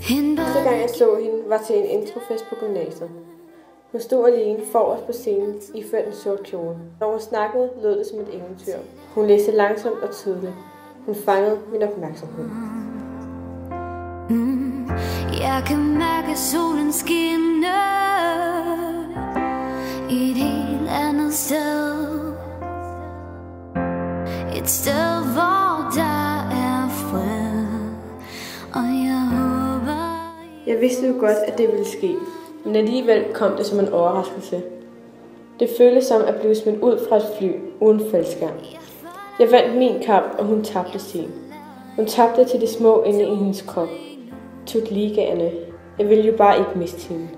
Første gang jeg så hende var til en introfest på gymnasiet. Hun stod alene forrest på scenen iført en sort kjole. Når hun snakkede, lød det som et eventyr. Hun læste langsomt og tydeligt. Hun fangede min opmærksomhed. Jeg kan mærke solen skinne i et helt andet sted. Et sted, hvor der er fred. Og jeg håber... Jeg vidste jo godt, at det ville ske. Men alligevel kom det som en overraskelse. Det føltes som at blive smidt ud fra et fly uden faldskærm. Jeg vandt min kamp, og hun tabte sin. Hun tabte til de små inde i hendes krop. Tog ligaerne. Jeg ville jo bare ikke miste hende.